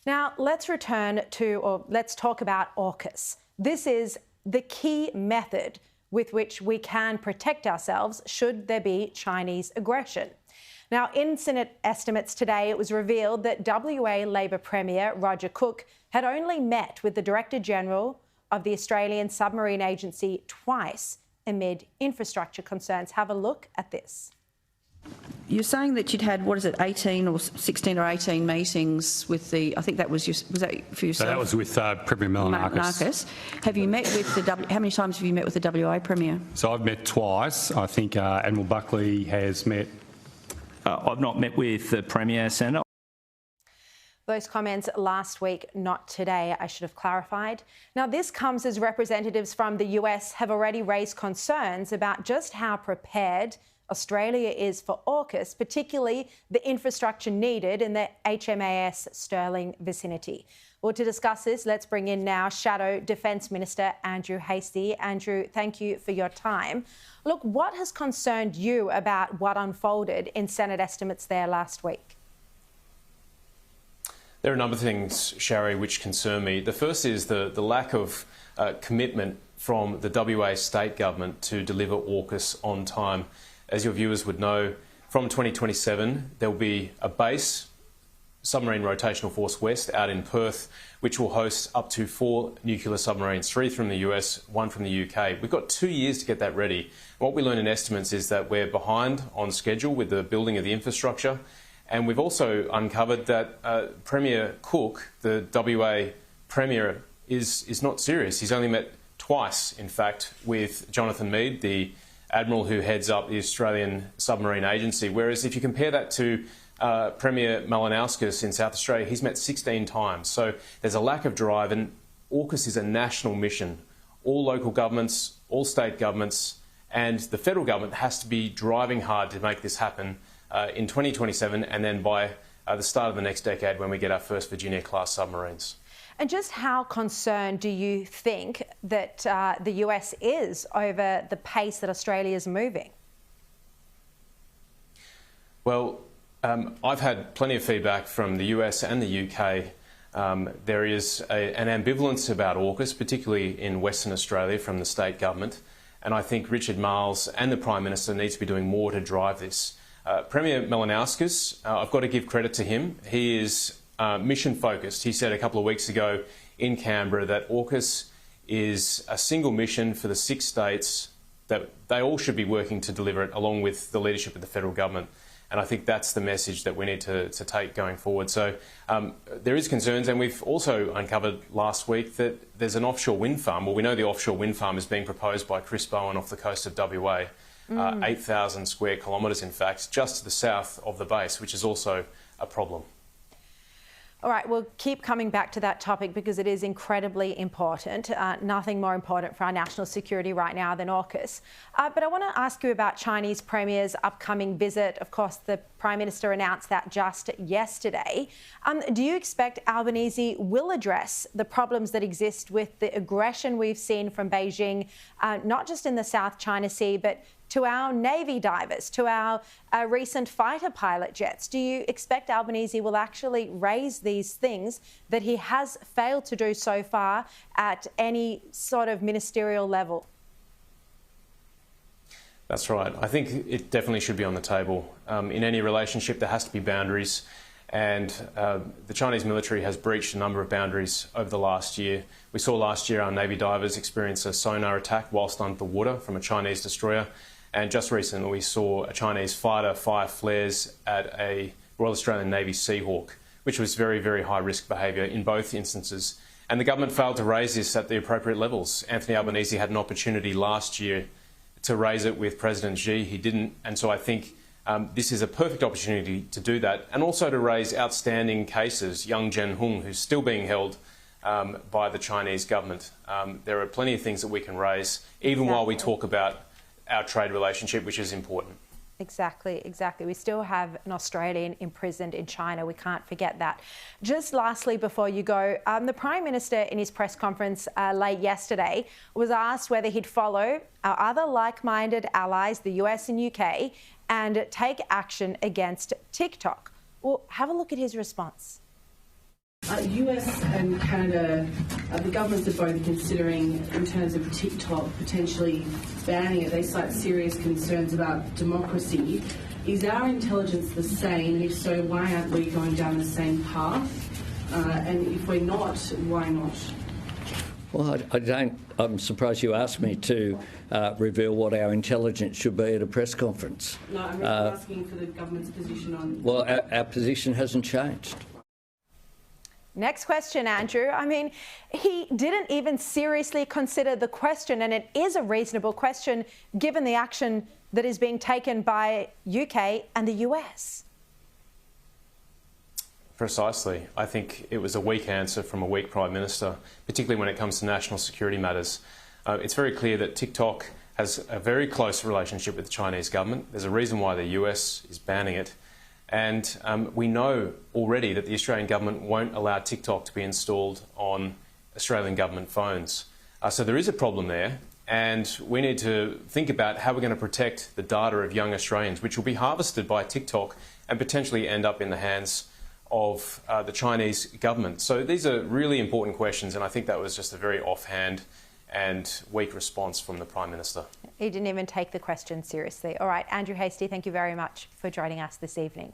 Now, let's talk about AUKUS. This is the key method with which we can protect ourselves should there be Chinese aggression. Now, in Senate estimates today, it was revealed that WA Labor Premier Roger Cook had only met with the Director General of the Australian Submarine Agency twice amid infrastructure concerns. Have a look at this. You're saying that you'd had, 18 or 16 or 18 meetings with the, I think that was that for yourself? So that was with Premier Markson. Have you met with how many times have you met with the WA Premier? So I've met twice. I think Admiral Buckley has met. I've not met with the Premier, Senator. Those comments last week, not today, I should have clarified. Now, this comes as representatives from the US have already raised concerns about just how prepared Australia is for AUKUS, particularly the infrastructure needed in the HMAS Stirling vicinity. Well, to discuss this, let's bring in now Shadow Defence Minister Andrew Hastie. Andrew, thank you for your time. Look, what has concerned you about what unfolded in Senate estimates there last week? There are a number of things, Sharri, which concern me. The first is the lack of commitment from the WA state government to deliver AUKUS on time. As your viewers would know, from 2027 there will be a base, Submarine Rotational Force West, out in Perth, which will host up to 4 nuclear submarines, 3 from the US, 1 from the UK. We've got 2 years to get that ready. What we learn in estimates is that we're behind on schedule with the building of the infrastructure, and we've also uncovered that Premier Cook, the WA Premier, is not serious. He's only met twice, in fact, with Jonathan Mead, the Admiral who heads up the Australian Submarine Agency, whereas if you compare that to Premier Malinauskas in South Australia, he's met 16 times. So there's a lack of drive, and AUKUS is a national mission. All local governments, all state governments and the federal government has to be driving hard to make this happen in 2027 and then by the start of the next decade when we get our first Virginia-class submarines. And just how concerned do you think that the US is over the pace that Australia is moving? Well, I've had plenty of feedback from the US and the UK. There is an ambivalence about AUKUS, particularly in Western Australia from the state government. And I think Richard Marles and the Prime Minister need to be doing more to drive this. Premier Malinauskas, I've got to give credit to him. He is mission focused. He said a couple of weeks ago in Canberra that AUKUS is a single mission for the 6 states, that they all should be working to deliver it along with the leadership of the federal government. And I think that's the message that we need to take going forward. So there is concerns, and we've also uncovered last week that there's an offshore wind farm. Well, we know the offshore wind farm is being proposed by Chris Bowen off the coast of WA, 8,000 square kilometres in fact, just to the south of the base, which is also a problem. All right, we'll keep coming back to that topic because it is incredibly important. Nothing more important for our national security right now than AUKUS. But I want to ask you about Chinese Premier's upcoming visit. Of course, the Prime Minister announced that just yesterday. Do you expect Albanese will address the problems that exist with the aggression we've seen from Beijing, not just in the South China Sea, but to our Navy divers, to our recent fighter pilot jets? Do you expect Albanese will actually raise these things that he has failed to do so far at any sort of ministerial level? That's right. I think it definitely should be on the table. In any relationship, there has to be boundaries, and the Chinese military has breached a number of boundaries over the last year. We saw last year our Navy divers experience a sonar attack whilst underwater from a Chinese destroyer. And just recently we saw a Chinese fighter fire flares at a Royal Australian Navy Seahawk, which was very, very high risk behaviour in both instances. And the government failed to raise this at the appropriate levels. Anthony Albanese had an opportunity last year to raise it with President Xi. He didn't. And so I think this is a perfect opportunity to do that, and also to raise outstanding cases. Young Zhen Hung, who's still being held by the Chinese government. There are plenty of things that we can raise, even while we talk about our trade relationship, which is important. Exactly. We still have an Australian imprisoned in China. We can't forget that. Just lastly, before you go, the Prime Minister in his press conference late yesterday was asked whether he'd follow our other like-minded allies, the US and UK, and take action against TikTok. Well, have a look at his response. US and Canada, the governments are both considering, in terms of TikTok, potentially banning it. They cite serious concerns about democracy. Is our intelligence the same? And if so, why aren't we going down the same path? And if we're not, why not? Well, I'm surprised you asked me to reveal what our intelligence should be at a press conference. No, I'm asking for the government's position on... Well, our position hasn't changed. Next question, Andrew. I mean, he didn't even seriously consider the question, and it is a reasonable question given the action that is being taken by UK and the US. Precisely. I think it was a weak answer from a weak Prime Minister, particularly when it comes to national security matters. It's very clear that TikTok has a very close relationship with the Chinese government. There's a reason why the US is banning it. And we know already that the Australian government won't allow TikTok to be installed on Australian government phones. So there is a problem there, and we need to think about how we're going to protect the data of young Australians, which will be harvested by TikTok and potentially end up in the hands of the Chinese government. So these are really important questions, and I think that was just a very offhand and weak response from the Prime Minister. He didn't even take the question seriously. All right, Andrew Hastie, thank you very much for joining us this evening.